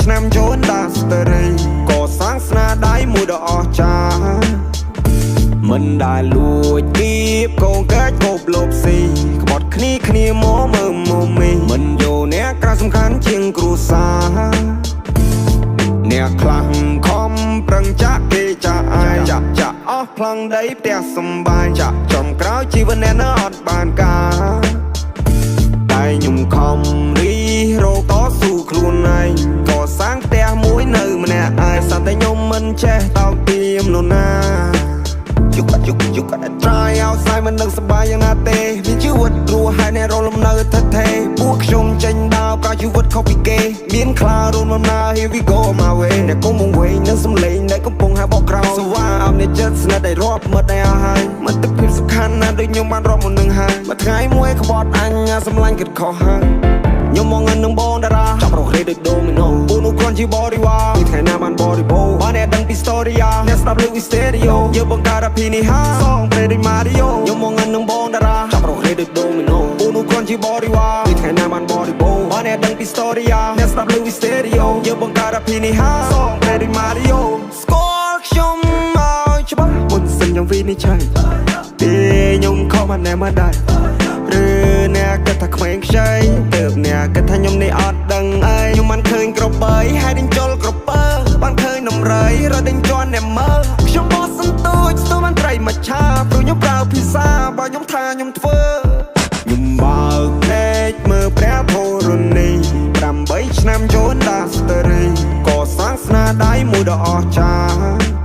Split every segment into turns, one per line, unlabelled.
ឆ្នាំចូលដាស្តរីក៏សាងស្នាដៃមួយដ៏អស្ចារ្យមិនដែលលួចគៀបកងកាច់គប់លបស៊ីក្បត់គ្នាមកមើលមកមីមិនយកអ្នកក្រៅសំខាន់ជាងគ្រួសារអ្នកខ្លាំងខំប្រឹងចាក់គេចាក់អាយចាក់អស់ប្លង់ដីផ្ទះសំបាយចាក់ចំក្រោយជីវិតអ្នកនៅអត់បានការតែខ្ញុំខំរីរកតស៊ូខ្លួនឯងក៏សាងផ្ទះមួយនៅម្នាក់ឯងសត្វតែខ្ញុំមិនចេះតោកទាមនរណាយុគគាត់ try outside មិននឹងសប្បាយយ៉ាងណាទេមានជីវិតរស់ហើយអ្នករលំនៅថិតថេរពួកខ្ញុំចេញដើរប្រជីវិតខុសពីគេមានខ្លារួមដំណើរ here we go my way អ្នកកុំមកវិញនឹងសំឡេងដែលកំពុងហាបបក្រោយស្វាអមអ្នកចិត្តស្និទ្ធដែលរាប់មើលតែអស់ហើយមិត្តភាពសំខាន់ណាស់ដូចខ្ញុំបានរាប់មុននឹងហើយមួយថ្ងៃមួយក្បត់អញសម្លាញ់គិតខុសហើយខ្ញុំមកងឹងនឹងបងតារាចាប់រករេដូចដូមីណូពូនោះគ្រាន់ជាបរិវារមួយថ្ងៃណាបានបរិបូរបានអ្នកដឹងពី story អ្នកស្ដាប់លើ stereo យើងបង្កើតអភិនិហាសងព្រេដូច Mario ខ្ញុំមកងឹងនឹងបងតារាចាប់រករេដូចដូមីណូពូនោះគ្រាន់ជាបរិវារមួយថ្ងៃណាបានបរិបូរបានអ្នកដឹងពី story អ្នកស្ដាប់លើ stereo យើងបង្កើតអភិនិហាសងព្រេដូច Mario ស្គាល់ខ្ញុំមកច្បាស់មុនសិនយ៉ាងវិនិច្ឆ័យពេលខ្ញុំខំបានណែមកដែរឬអ្នកគិតថាក្មេងខ្ចីទើបអ្នកគិតថាខ្ញុំនេះអត់ដឹងអីខ្ញុំមិនឃើញក្របីហើយដេញជល់ក្រពើបានឃើញដំរីរត់ដេញជន់អ្នកមើលខ្ញុំបោះសន្ទូចស្ទូបានត្រីមកឆាព្រោះខ្ញុំប្រើភាសាបើខ្ញុំថាខ្ញុំធ្វើខ្ញុំបើកភ្នែកមើលព្រះធរណី8ឆ្នាំចូលដាស្តរីក៏សាងស្នាដៃមួយដ៏អស្ចារ្យ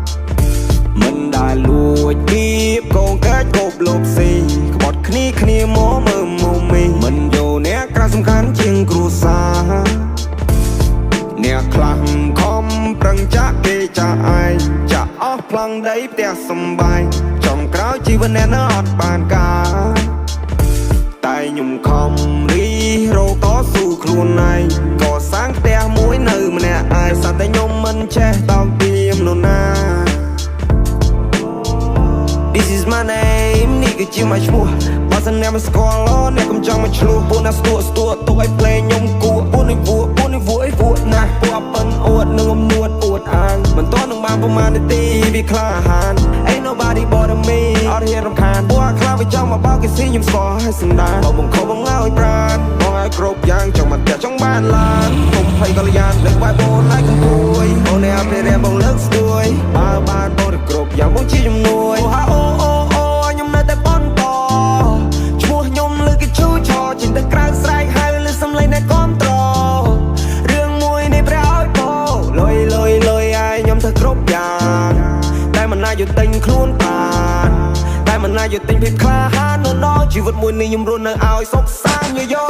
មិនដែលលួចគៀបកងកាច់គប់លបស៊ីក្បត់គ្នាមកមើលមកមីមិនយកអ្នកក្រៅសំខាន់ជាងគ្រួសារអ្នកខ្លាំងខំប្រឹងចាក់គេចាក់ឯងចាក់អស់ប្លង់ដីផ្ទះសំបាយចំក្រោយជីវិតអ្នកនៅអត់បានការតែខ្ញុំខំរីរកតស៊ូខ្លួនឯងក៏សាងផ្ទះមួយនៅម្នាក់ឯងសត្វតែខ្ញុំមិនចេះតោកទាមនរណា This is my name នេះគឺជាមកឈ្មោះបើសិនអ្នកមិនស្គាល់អ្នកកុំចង់មកឆ្លោះពួកណាស្ទួទុកឲ្យភ្លេងខ្ញុំគួរពួកនេះវួណាស់ពួកប៉ិនអួតនឹងអំនួតអួតអាងមិនទាន់នឹងបានប្រមាណនាទីវាក្លាហាន Ain't nobody but me អត់ហ៊ានរំខានពួកខ្លាវាចង់មកបោកគេស៊ីខ្ញុំស្គាល់ឲ្យសណ្ដានបើបង្ខំបង្ឲ្យប្រានបងឲ្យគ្រប់យ៉ាងចង់មកផ្ទះចង់បានឡានកុំភ័យកល្យានលើកវាយបូនឲ្យកំពួយបងអ្នកអភិរក្សបងលើកស្ទួយបើបានបងទៅគ្រប់យ៉ាងបងជាជំនួយខ្ញុំនៅតែបនតឈ្មោះខ្ញុំលើគេឈូឆោចេញទៅក្រៅស្រែកហៅលើសំឡេងអ្នកគាំទ្ររឿងមួយនេះព្រះឲ្យពោលុយអាយខ្ញុំធ្វើគ្រប់យ៉ាងតែមិនណាយកទិញខ្លួនបានតែមិនណាយកទិញភាពក្លាហាននៅដល់ជីវិតមួយនេះខ្ញុំរស់នៅឲ្យសុខសាន្តយោ